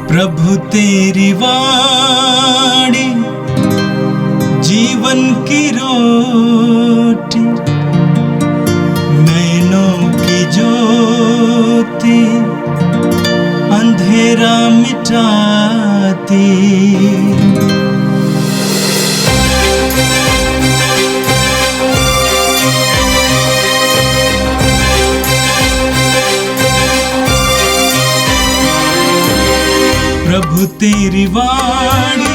प्रभु तेरी वाणी जीवन की रोटी, नैनों की ज्योति अंधेरा मिटाती। प्रभु तेरी वाणी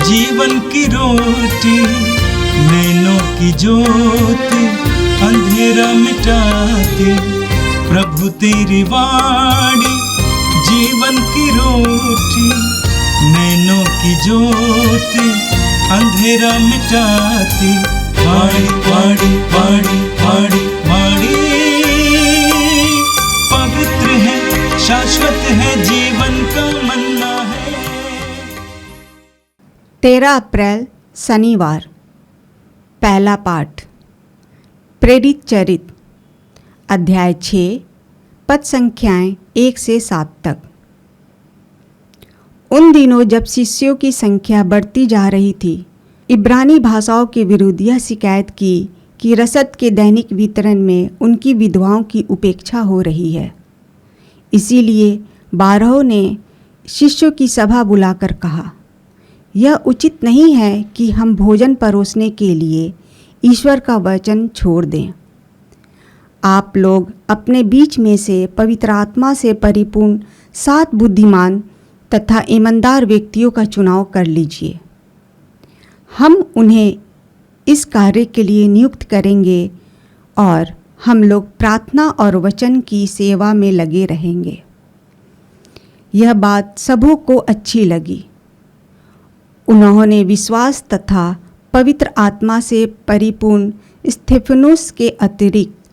जीवन की रोटी, नैनों की ज्योति अंधेरा मिटाती। प्रभु तेरी वाणी जीवन की रोटी, नैनों की ज्योति अंधेरा मिटाती। वाणी वाणी वाणी वाणी वाणी पवित्र है, शाश्वत है, जीवन का मन्ना है। 13 अप्रैल शनिवार। पहला पाठ प्रेरित चरित अध्याय 6 पद संख्याएं 1 से 7 तक। उन दिनों जब शिष्यों की संख्या बढ़ती जा रही थी, इब्रानी भाषाओं के विरुद्ध यह शिकायत की कि रसद के दैनिक वितरण में उनकी विधवाओं की उपेक्षा हो रही है। इसीलिए 12 ने शिष्यों की सभा बुलाकर कहा, यह उचित नहीं है कि हम भोजन परोसने के लिए ईश्वर का वचन छोड़ दें। आप लोग अपने बीच में से पवित्र आत्मा से परिपूर्ण 7 बुद्धिमान तथा ईमानदार व्यक्तियों का चुनाव कर लीजिए। हम उन्हें इस कार्य के लिए नियुक्त करेंगे और हम लोग प्रार्थना और वचन की सेवा में लगे रहेंगे। यह बात सबों को अच्छी लगी। उन्होंने विश्वास तथा पवित्र आत्मा से परिपूर्ण स्तेफनुस के अतिरिक्त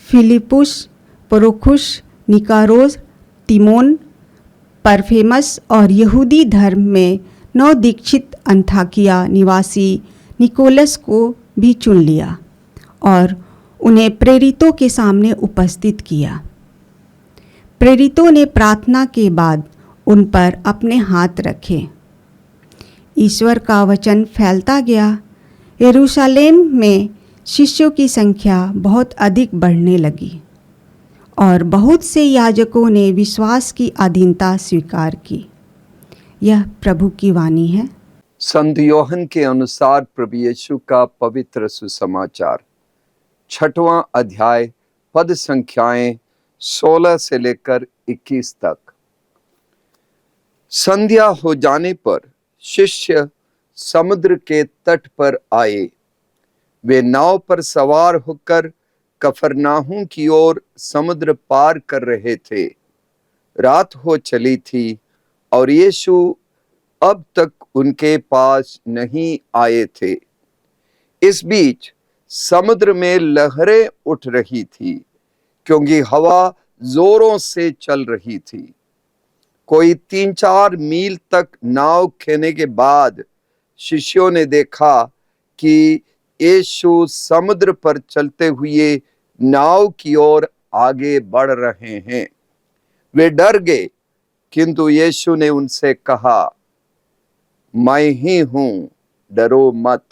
फिलिपुस, प्रोखुस, निकारोस, तिमोन, परफेमस और यहूदी धर्म में नवदीक्षित अंताकिया निवासी निकोलस को भी चुन लिया और उन्हें प्रेरितों के सामने उपस्थित किया। प्रेरितों ने प्रार्थना के बाद उन पर अपने हाथ रखे। ईश्वर का वचन फैलता गया। यरूशलेम में शिष्यों की संख्या बहुत अधिक बढ़ने लगी और बहुत से याजकों ने विश्वास की अधीनता स्वीकार की। यह प्रभु की वाणी है। संत योहन के अनुसार प्रभु यीशु का पवित्र सुसमाचार, 6वां अध्याय, पद संख्याएं 16 से लेकर 21 तक। संध्या हो जाने पर शिष्य समुद्र के तट पर आए। वे नाव पर सवार होकर कफरनाहूम की ओर समुद्र पार कर रहे थे। रात हो चली थी और यीशु अब तक उनके पास नहीं आए थे। इस बीच समुद्र में लहरें उठ रही थी, क्योंकि हवा जोरों से चल रही थी। कोई 3-4 मील तक नाव खेने के बाद शिष्यों ने देखा कि यीशु समुद्र पर चलते हुए नाव की ओर आगे बढ़ रहे हैं। वे डर गए, किंतु यीशु ने उनसे कहा, मैं ही हूं, डरो मत।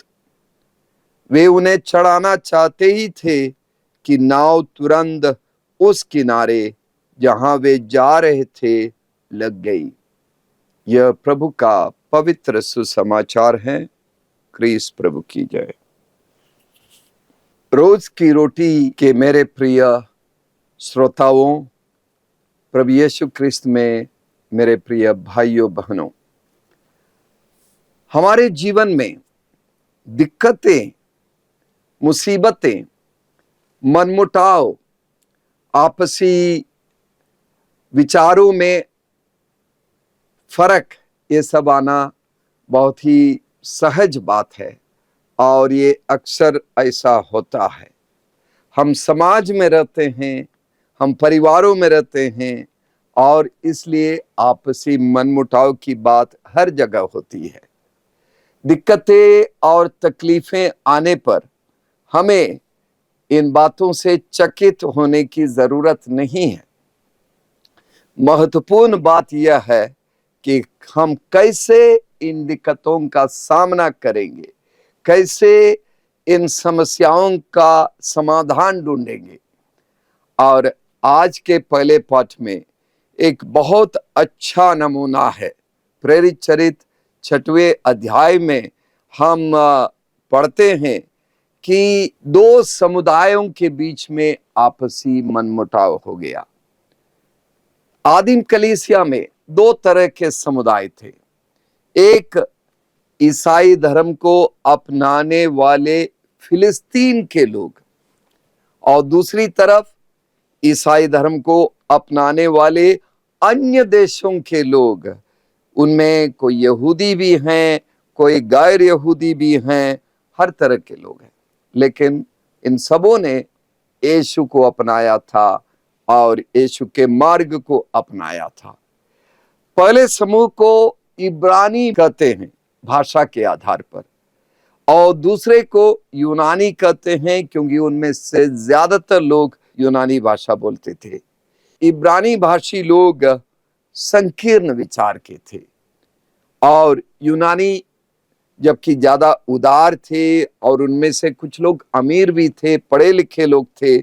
वे उन्हें चढ़ाना चाहते ही थे कि नाव तुरंत उस किनारे जहां वे जा रहे थे लग गई। यह प्रभु का पवित्र सुसमाचार है। क्रीस प्रभु की जय। रोज की रोटी के मेरे प्रिय श्रोताओं, प्रभु यीशु ख्रिस्त में मेरे प्रिय भाइयों बहनों, हमारे जीवन में दिक्कतें, मुसीबतें, मनमुटाव, आपसी विचारों में फर्क, ये सब आना बहुत ही सहज बात है और ये अक्सर ऐसा होता है। हम समाज में रहते हैं, हम परिवारों में रहते हैं और इसलिए आपसी मनमुटाव की बात हर जगह होती है। दिक्कतें और तकलीफें आने पर हमें इन बातों से चकित होने की जरूरत नहीं है। महत्वपूर्ण बात यह है कि हम कैसे इन दिक्कतों का सामना करेंगे, कैसे इन समस्याओं का समाधान ढूंढेंगे। और आज के पहले पाठ में एक बहुत अच्छा नमूना है। प्रेरित चरित्र 6वें अध्याय में हम पढ़ते हैं कि दो समुदायों के बीच में आपसी मनमुटाव हो गया। आदिम कलीसिया में दो तरह के समुदाय थे। एक ईसाई धर्म को अपनाने वाले फिलिस्तीन के लोग, और दूसरी तरफ ईसाई धर्म को अपनाने वाले अन्य देशों के लोग। उनमें कोई यहूदी भी हैं, कोई गैर यहूदी भी हैं, हर तरह के लोग हैं। लेकिन इन सबों ने यीशु को अपनाया था और यीशु के मार्ग को अपनाया था। पहले समूह को इब्रानी कहते हैं भाषा के आधार पर, और दूसरे को यूनानी कहते हैं क्योंकि उनमें से ज्यादातर लोग यूनानी भाषा बोलते थे। इब्रानी भाषी लोग संकीर्ण विचार के थे और यूनानी जबकि ज्यादा उदार थे, और उनमें से कुछ लोग अमीर भी थे, पढ़े लिखे लोग थे।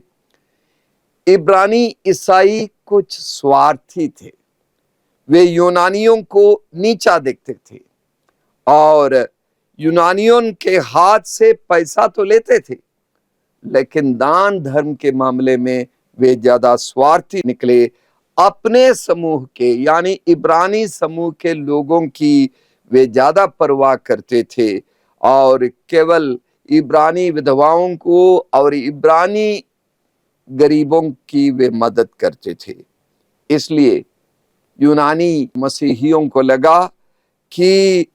इब्रानी ईसाई कुछ स्वार्थी थे, वे यूनानियों को नीचा देखते थे और यूनानियों के हाथ से पैसा तो लेते थे, लेकिन दान धर्म के मामले में वे ज्यादा स्वार्थी निकले। अपने समूह के यानी इब्रानी समूह के लोगों की वे ज्यादा परवाह करते थे और केवल इब्रानी विधवाओं को और इब्रानी गरीबों की वे मदद करते थे। इसलिए यूनानी मसीहियों को लगा कि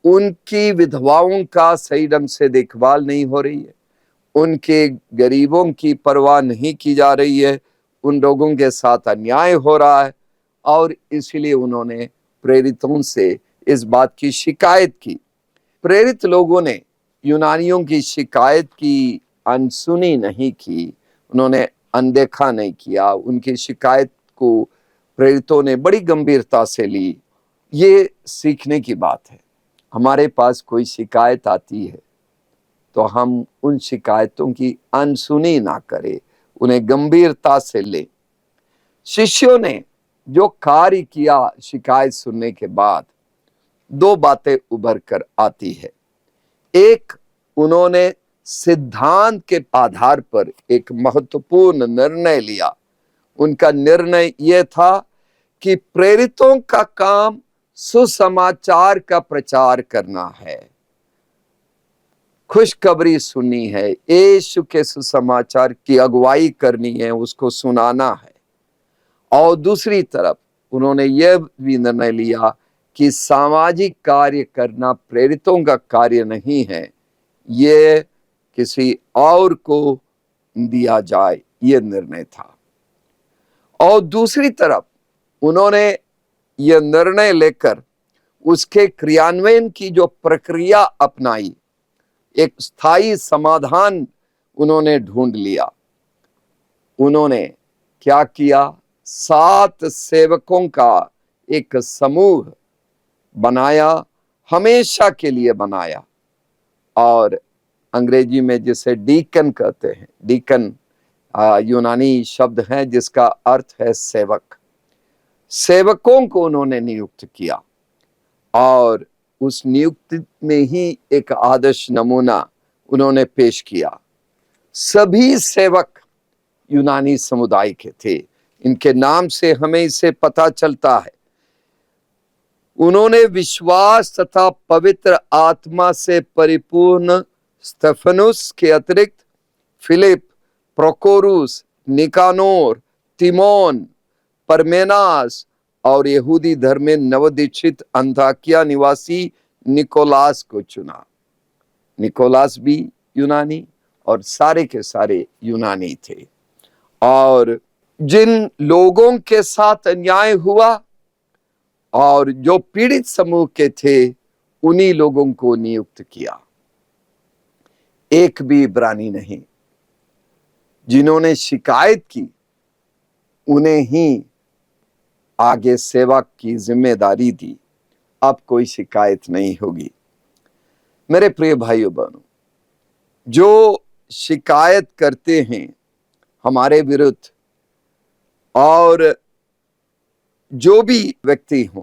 उनकी विधवाओं का सही ढंग से देखभाल नहीं हो रही है, उनके गरीबों की परवाह नहीं की जा रही है, उन लोगों के साथ अन्याय हो रहा है, और इसलिए उन्होंने प्रेरितों से इस बात की शिकायत की। प्रेरित लोगों ने यूनानियों की शिकायत की अनसुनी नहीं की, उन्होंने अनदेखा नहीं किया। उनकी शिकायत को प्रेरितों ने बड़ी गंभीरता से ली। ये सीखने की बात है। हमारे पास कोई शिकायत आती है तो हम उन शिकायतों की अनसुनी ना करें, उन्हें गंभीरता से ले। शिष्यों ने जो कार्य किया शिकायत सुनने के बाद, दो बातें उभर कर आती है। एक, उन्होंने सिद्धांत के आधार पर एक महत्वपूर्ण निर्णय लिया। उनका निर्णय यह था कि प्रेरितों का काम सुसमाचार का प्रचार करना है, खुशखबरी सुननी है, यीशु के सुसमाचार की अगुवाई करनी है, उसको सुनाना है। और दूसरी तरफ उन्होंने यह भी निर्णय लिया कि सामाजिक कार्य करना प्रेरितों का कार्य नहीं है, ये किसी और को दिया जाए, यह निर्णय था। और दूसरी तरफ उन्होंने यह निर्णय लेकर उसके क्रियान्वयन की जो प्रक्रिया अपनाई, एक स्थायी समाधान उन्होंने ढूंढ लिया। उन्होंने क्या किया? 7 सेवकों का एक समूह बनाया, हमेशा के लिए बनाया, और अंग्रेजी में जिसे डीकन कहते हैं, डीकन यूनानी शब्द है जिसका अर्थ है सेवक। सेवकों को उन्होंने नियुक्त किया और उस नियुक्ति में ही एक आदर्श नमूना उन्होंने पेश किया। सभी सेवक यूनानी समुदाय के थे। इनके नाम से हमें इसे पता चलता है। उन्होंने विश्वास तथा पवित्र आत्मा से परिपूर्ण स्तेफनुस के अतिरिक्त फिलिप, प्रोकोरुस, निकानोर, तिमोन, परमेनास और यहूदी धर्म में नवदीक्षित अंताकिया निवासी निकोलास को चुना। निकोलास भी यूनानी और सारे के सारे यूनानी थे। और जिन लोगों के साथ अन्याय हुआ और जो पीड़ित समूह के थे, उन्हीं लोगों को नियुक्त किया, एक भी इब्रानी नहीं। जिन्होंने शिकायत की उन्हें ही आगे सेवा की जिम्मेदारी दी। अब कोई शिकायत नहीं होगी। मेरे प्रिय भाइयों बहनों, जो शिकायत करते हैं हमारे विरुद्ध, और जो भी व्यक्ति हों,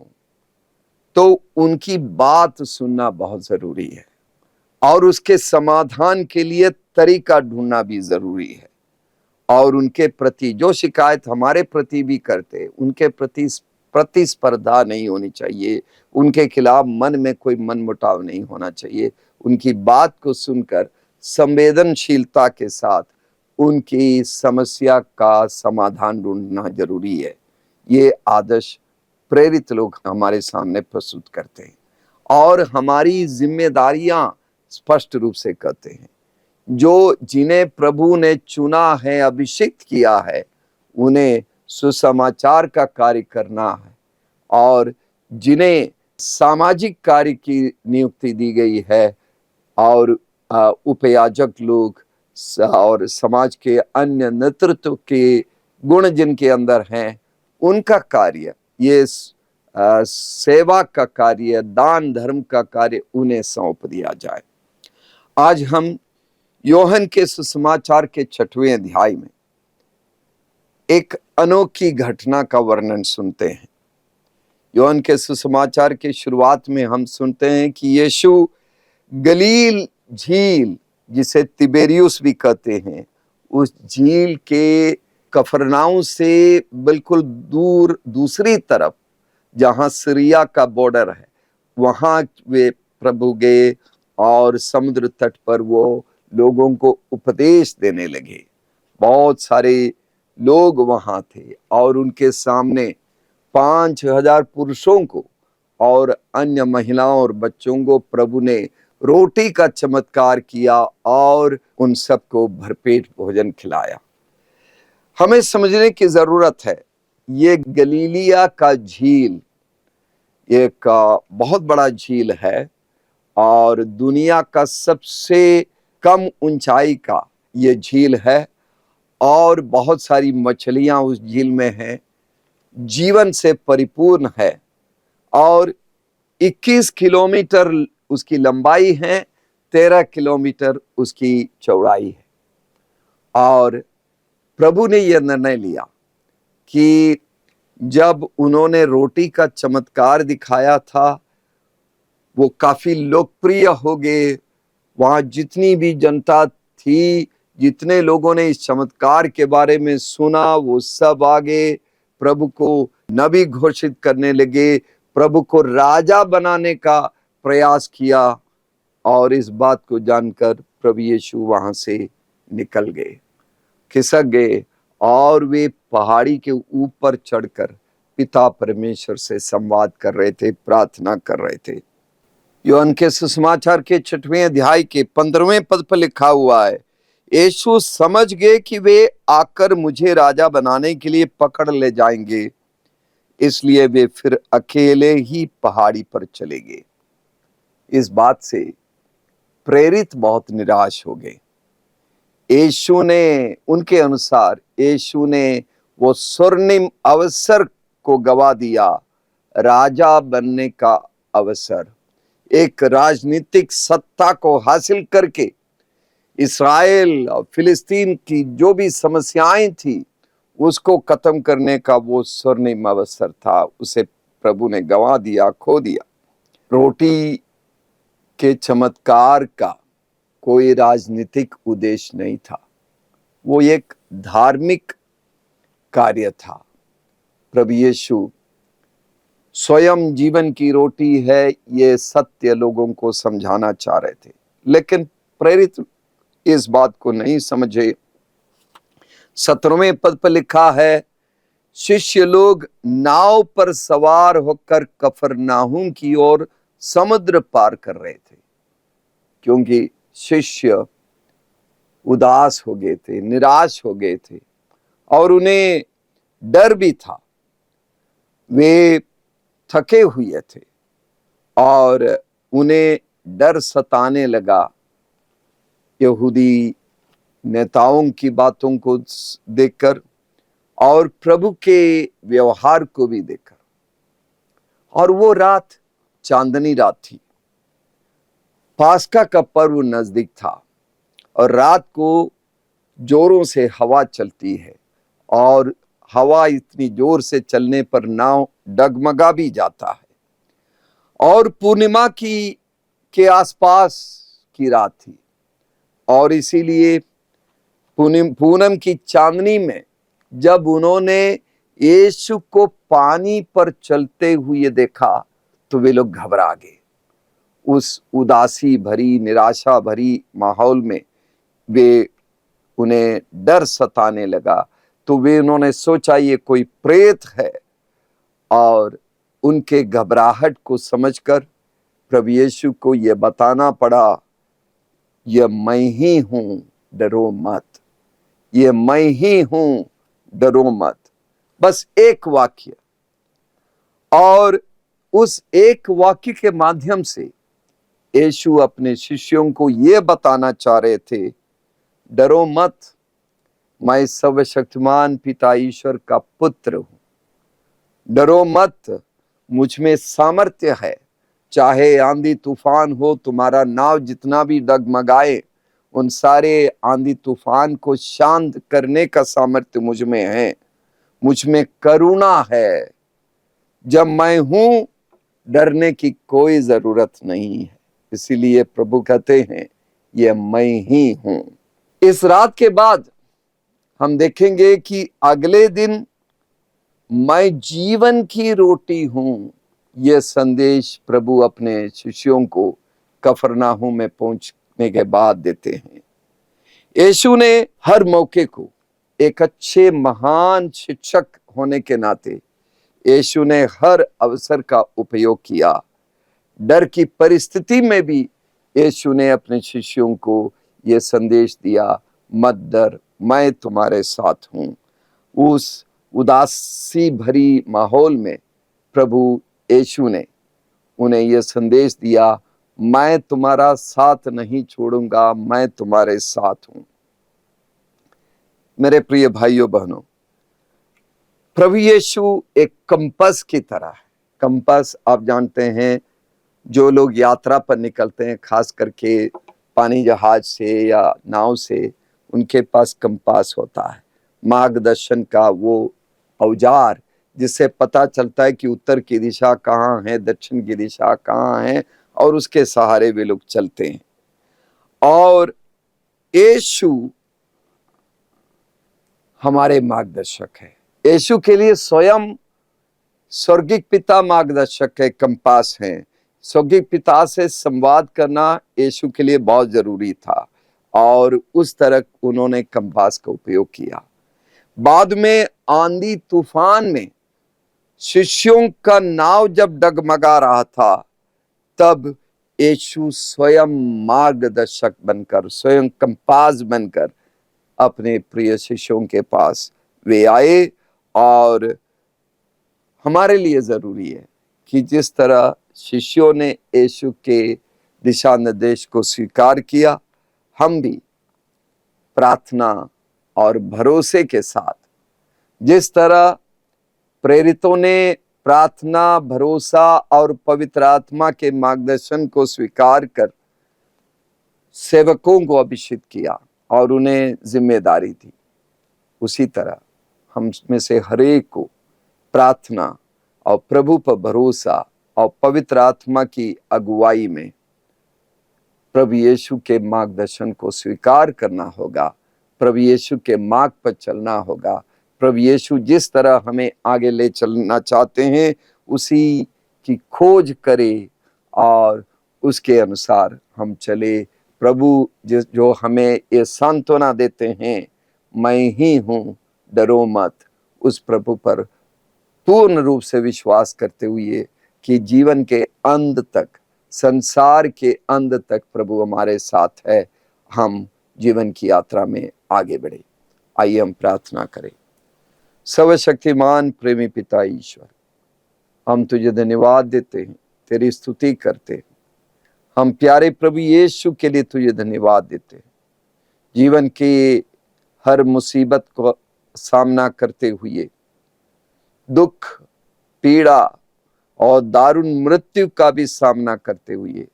तो उनकी बात सुनना बहुत जरूरी है और उसके समाधान के लिए तरीका ढूंढना भी जरूरी है। और उनके प्रति जो शिकायत हमारे प्रति भी करते, उनके प्रति प्रतिस्पर्धा नहीं होनी चाहिए, उनके खिलाफ मन में कोई मनमुटाव नहीं होना चाहिए। उनकी बात को सुनकर संवेदनशीलता के साथ उनकी समस्या का समाधान ढूंढना जरूरी है। ये आदर्श प्रेरित लोग हमारे सामने प्रस्तुत करते हैं और हमारी जिम्मेदारियां स्पष्ट रूप से कहते हैं। जो जिन्हें प्रभु ने चुना है, अभिषेक किया है, उन्हें सुसमाचार का कार्य करना है, और जिन्हें सामाजिक कार्य की नियुक्ति दी गई है और उपयाजक लोग और समाज के अन्य नेतृत्व के गुण जिनके अंदर हैं, उनका कार्य, ये सेवा का कार्य, दान धर्म का कार्य उन्हें सौंप दिया जाए। आज हम योहन के सुसमाचार के 6वें अध्याय में एक अनोखी घटना का वर्णन सुनते हैं। योहन के सुसमाचार के शुरुआत में हम सुनते हैं कि यीशु गलील झील, जिसे तिबेरियुस भी कहते हैं, उस झील के कफरनाउम से बिल्कुल दूर दूसरी तरफ, जहां सीरिया का बॉर्डर है, वहां वे प्रभु गए और समुद्र तट पर वो लोगों को उपदेश देने लगे। बहुत सारे लोग वहां थे और उनके सामने 5000 पुरुषों को और अन्य महिलाओं और बच्चों को प्रभु ने रोटी का चमत्कार किया और उन सबको भरपेट भोजन खिलाया। हमें समझने की जरूरत है, ये गलीलिया का झील एक बहुत बड़ा झील है और दुनिया का सबसे कम ऊंचाई का ये झील है और बहुत सारी मछलियां उस झील में हैं, जीवन से परिपूर्ण है और 21 किलोमीटर उसकी लंबाई है, 13 किलोमीटर उसकी चौड़ाई है। और प्रभु ने यह निर्णय लिया कि जब उन्होंने रोटी का चमत्कार दिखाया था, वो काफी लोकप्रिय हो गए। वहां जितनी भी जनता थी, जितने लोगों ने इस चमत्कार के बारे में सुना, वो सब आगे प्रभु को नबी घोषित करने लगे, प्रभु को राजा बनाने का प्रयास किया। और इस बात को जानकर प्रभु यीशु वहां से निकल गए, खिसक गए और वे पहाड़ी के ऊपर चढ़कर पिता परमेश्वर से संवाद कर रहे थे, प्रार्थना कर रहे थे। योहन के सुसमाचार के 6वें अध्याय के 15वें पद पर लिखा हुआ है, यीशु समझ गए कि वे आकर मुझे राजा बनाने के लिए पकड़ ले जाएंगे, इसलिए वे फिर अकेले ही पहाड़ी पर चले गए। इस बात से प्रेरित बहुत निराश हो गए। यीशु ने, उनके अनुसार यीशु ने वो स्वर्णिम अवसर को गवा दिया, राजा बनने का अवसर, एक राजनीतिक सत्ता को हासिल करके इस्राएल और फिलिस्तीन की जो भी समस्याएं थी उसको खत्म करने का वो स्वर्णिम अवसर था, उसे प्रभु ने गवा दिया, खो दिया। रोटी के चमत्कार का कोई राजनीतिक उद्देश्य नहीं था, वो एक धार्मिक कार्य था। प्रभु यीशु स्वयं जीवन की रोटी है, ये सत्य लोगों को समझाना चाह रहे थे, लेकिन प्रेरित इस बात को नहीं समझे। 17वें पद पर लिखा है, शिष्य लोग नाव पर सवार होकर कफरनाहूम की ओर समुद्र पार कर रहे थे, क्योंकि शिष्य उदास हो गए थे, निराश हो गए थे और उन्हें डर भी था। वे थके हुए थे और उन्हें डर सताने लगा, यहूदी नेताओं की बातों को देखकर और प्रभु के व्यवहार को भी देखकर। और वो रात चांदनी रात थी, पास्का का पर्व नजदीक था और रात को जोरों से हवा चलती है और हवा इतनी जोर से चलने पर नाव डगमगा भी जाता है। और पूर्णिमा के आसपास की रात थी और इसीलिए पूनम की चांदनी में जब उन्होंने यीशु को पानी पर चलते हुए देखा तो वे लोग घबरा गए। उस उदासी भरी, निराशा भरी माहौल में उन्हें डर सताने लगा, तो उन्होंने सोचा ये कोई प्रेत है, और उनके घबराहट को समझकर प्रभु यीशु को यह बताना पड़ा, यह मैं ही हूं, डरो मत, ये मैं ही हूं, डरो मत। बस एक वाक्य, और उस एक वाक्य के माध्यम से यीशु अपने शिष्यों को यह बताना चाह रहे थे, डरो मत, मैं सर्वशक्तिमान पिता ईश्वर का पुत्र हूं। डरो मत, मुझ में सामर्थ्य है, चाहे आंधी तूफान हो, तुम्हारा नाव जितना भी डगमगाए, उन सारे आंधी तूफान को शांत करने का सामर्थ्य मुझ में है, मुझ में करुणा है। जब मैं हूं, डरने की कोई जरूरत नहीं है। इसीलिए प्रभु कहते हैं, यह मैं ही हूं। इस रात के बाद हम देखेंगे कि अगले दिन मैं जीवन की रोटी हूं, यह संदेश प्रभु अपने शिष्यों को कफरनाहूम में पहुंचने के बाद देते हैं। यीशु ने हर मौके को एक अच्छे महान शिक्षक होने के नाते यीशु ने हर अवसर का उपयोग किया। डर की परिस्थिति में भी यीशु ने अपने शिष्यों को यह संदेश दिया, मत डर, मैं तुम्हारे साथ हूं। उस उदासी भरी माहौल में प्रभु यीशु ने उन्हें यह संदेश दिया, मैं तुम्हारा साथ नहीं छोड़ूंगा, मैं तुम्हारे साथ हूं। मेरे प्रिय भाइयों बहनों, प्रभु यीशु एक कंपास की तरह है। कंपास आप जानते हैं, जो लोग यात्रा पर निकलते हैं, खास करके पानी जहाज से या नाव से, उनके पास कंपास होता है, मार्गदर्शन का वो औजार, जिससे पता चलता है कि उत्तर की दिशा कहाँ है, दक्षिण की दिशा कहाँ है, और उसके सहारे वे लोग चलते हैं। और यीशु हमारे मार्गदर्शक है। यीशु के लिए स्वयं स्वर्गिक पिता मार्गदर्शक है, कंपास है। स्वर्गिक पिता से संवाद करना यीशु के लिए बहुत जरूरी था और उस तरह उन्होंने कंपास का उपयोग किया। बाद में आंधी तूफान में शिष्यों का नाव जब डगमगा रहा था, तब यीशु स्वयं मार्गदर्शक बनकर, स्वयं कंपास बनकर अपने प्रिय शिष्यों के पास वे आए। और हमारे लिए जरूरी है कि जिस तरह शिष्यों ने यीशु के दिशा निर्देश को स्वीकार किया, हम भी प्रार्थना और भरोसे के साथ, जिस तरह प्रेरितों ने प्रार्थना, भरोसा और पवित्र आत्मा के मार्गदर्शन को स्वीकार कर सेवकों को अभिषेक किया और उन्हें जिम्मेदारी दी, उसी तरह हम में से हरेक को प्रार्थना और प्रभु पर भरोसा और पवित्र आत्मा की अगुवाई में प्रभु यीशु के मार्गदर्शन को स्वीकार करना होगा, प्रभु यीशु के मार्ग पर चलना होगा। प्रभु यीशु जिस तरह हमें आगे ले चलना चाहते हैं, उसी की खोज करें और उसके अनुसार हम चले। प्रभु जो हमें ये सांत्वना देते हैं, मैं ही हूं, डरो मत, उस प्रभु पर पूर्ण रूप से विश्वास करते हुए कि जीवन के अंत तक, संसार के अंत तक प्रभु हमारे साथ है, हम जीवन की यात्रा में आगे बढ़े। आइए हम प्रार्थना करें। सर्वशक्तिमान प्रेमी पिता ईश्वर, हम तुझे धन्यवाद देते हैं, तेरी स्तुति करते हैं। हम प्यारे प्रभु यीशु के लिए तुझे धन्यवाद देते हैं। जीवन की हर मुसीबत को सामना करते हुए, दुख, पीड़ा और दारुण मृत्यु का भी सामना करते हुए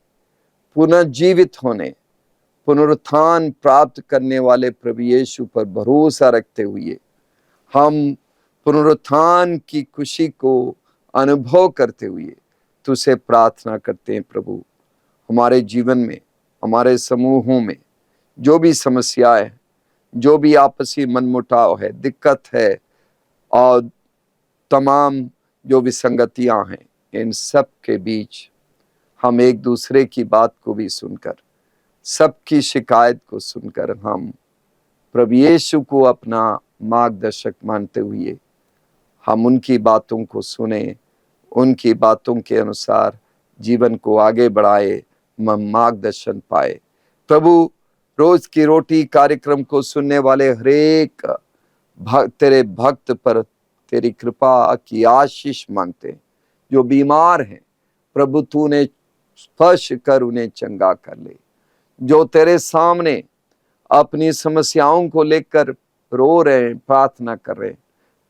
पुनः जीवित होने, पुनरुत्थान प्राप्त करने वाले प्रभु यीशु पर भरोसा रखते हुए हम पुनरुत्थान की खुशी को अनुभव करते हुए तुझसे प्रार्थना करते हैं प्रभु। हमारे जीवन में, हमारे समूहों में जो भी समस्याएं, जो भी आपसी मनमुटाव है, दिक्कत है और तमाम जो विसंगतियां हैं, इन सब के बीच हम एक दूसरे की बात को भी सुनकर, सबकी शिकायत को सुनकर हम प्रभु यीशु को अपना मार्गदर्शक मानते हुए हम उनकी बातों को सुने, उनकी बातों के अनुसार जीवन को आगे बढ़ाए, मार्गदर्शन पाए। प्रभु, रोज की रोटी कार्यक्रम को सुनने वाले हरेक तेरे भक्त पर तेरी कृपा की आशीष मांगते हैं। जो बीमार हैं प्रभु, तूने स्पर्श कर उन्हें चंगा कर ले। जो तेरे सामने अपनी समस्याओं को लेकर रो रहे हैं, प्रार्थना कर रहे हैं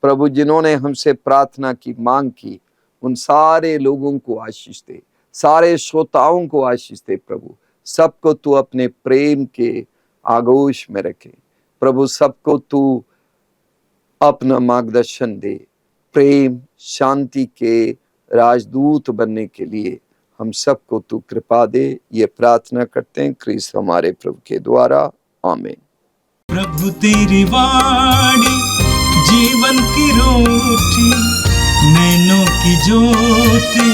प्रभु, जिन्होंने हमसे प्रार्थना की, मांग की, उन सारे लोगों को आशीष दे, सारे श्रोताओं को आशीष दे प्रभु। सबको तू अपने प्रेम के आगोश में रखे प्रभु। सबको तू अपना मार्गदर्शन दे, प्रेम शांति के राजदूत बनने के लिए हम सबको तू कृपा दे। ये प्रार्थना करते हैं क्रिस्त हमारे प्रभु के द्वारा, आमीन। प्रभु तेरी वाणी जीवन की रोटी, नैनों की ज्योति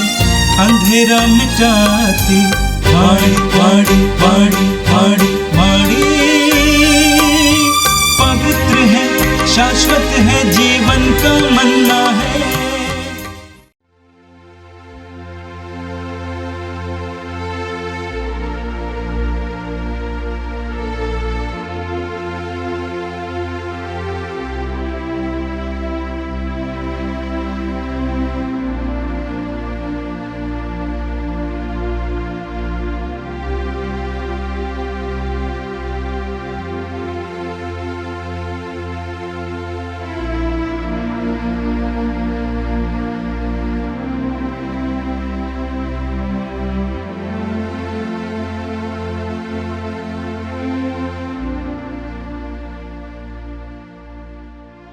अंधेरा मिटाती। वाणी वाणी वाणी वाणी वाणी पवित्र है, शाश्वत है, जीवन का मन्ना है।